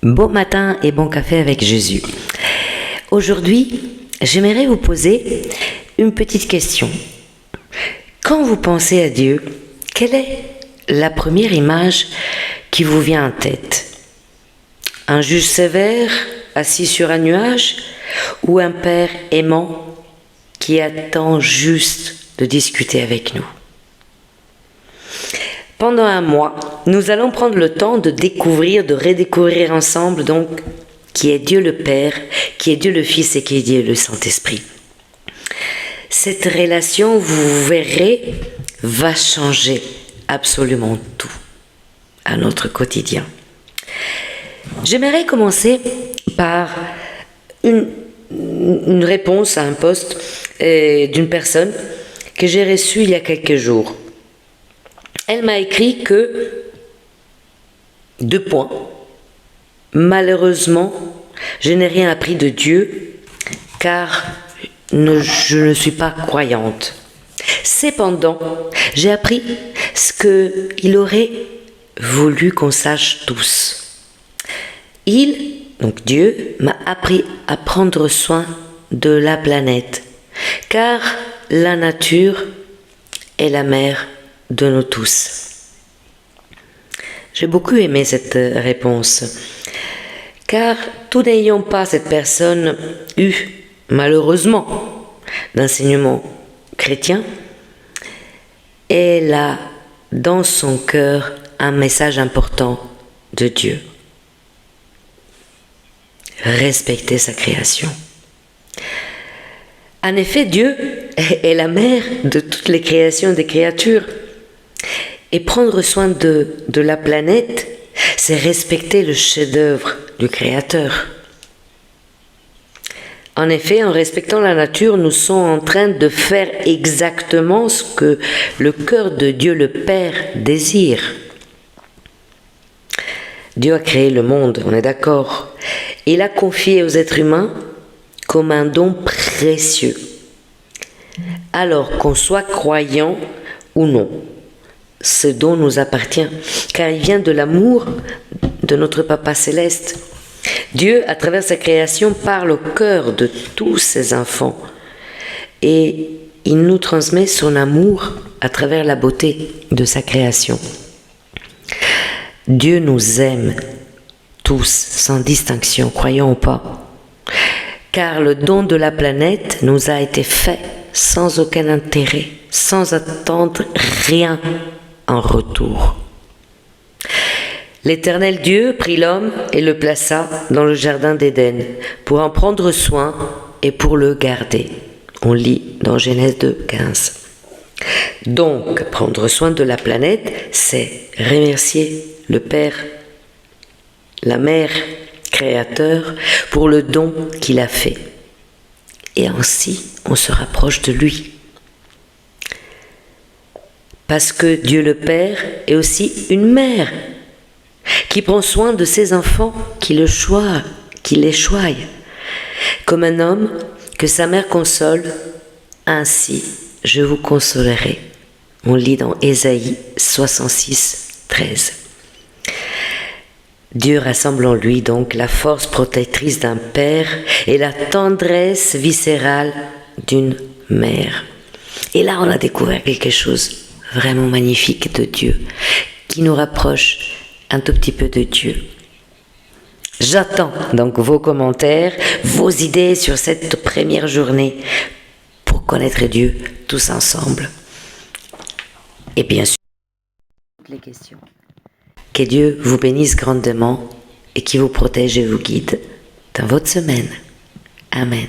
Bon matin et bon café avec Jésus. Aujourd'hui, j'aimerais vous poser une petite question. Quand vous pensez à Dieu, quelle est la première image qui vous vient en tête? Un juge sévère, assis sur un nuage, ou un père aimant qui attend juste de discuter avec nous? Pendant un mois, nous allons prendre le temps de découvrir, de redécouvrir ensemble donc qui est Dieu le Père, qui est Dieu le Fils et qui est Dieu le Saint-Esprit. Cette relation, vous verrez, va changer absolument tout à notre quotidien. J'aimerais commencer par une réponse à un post d'une personne que j'ai reçue il y a quelques jours. Elle m'a écrit que, 2 points, malheureusement, je n'ai rien appris de Dieu car je ne suis pas croyante. Cependant, j'ai appris ce qu'il aurait voulu qu'on sache tous. Donc Dieu, m'a appris à prendre soin de la planète, car la nature est la mère de nous tous. J'ai beaucoup aimé cette réponse, car tout n'ayant pas cette personne eu, malheureusement, d'enseignement chrétien, elle a dans son cœur un message important de Dieu. Respecter sa création. En effet, Dieu est la mère de toutes les créations des créatures. Et prendre soin de la planète, c'est respecter le chef-d'œuvre du Créateur. En effet, en respectant la nature, nous sommes en train de faire exactement ce que le cœur de Dieu le Père désire. Dieu a créé le monde, on est d'accord. Il a confié aux êtres humains comme un don précieux. Alors qu'on soit croyant ou non, ce don nous appartient, car il vient de l'amour de notre Papa Céleste. Dieu, à travers sa création, parle au cœur de tous ses enfants et il nous transmet son amour à travers la beauté de sa création. Dieu nous aime tous, sans distinction, croyants ou pas, car le don de la planète nous a été fait sans aucun intérêt, sans attendre rien en retour. L'Éternel Dieu prit l'homme et le plaça dans le jardin d'Éden pour en prendre soin et pour le garder. On lit dans Genèse 2, 15. Donc, prendre soin de la planète, c'est remercier le Père, la Mère, Créateur, pour le don qu'il a fait. Et ainsi, on se rapproche de lui. Parce que Dieu le Père est aussi une mère qui prend soin de ses enfants, qui les choie, comme un homme que sa mère console, ainsi je vous consolerai. On lit dans Ésaïe 66, 13. Dieu rassemble en lui donc la force protectrice d'un père et la tendresse viscérale d'une mère. Et là, on a découvert quelque chose vraiment magnifique de Dieu, qui nous rapproche un tout petit peu de Dieu. J'attends donc vos commentaires, vos idées sur cette première journée pour connaître Dieu tous ensemble. Et bien sûr, toutes les questions. Que Dieu vous bénisse grandement et qui vous protège et vous guide dans votre semaine. Amen.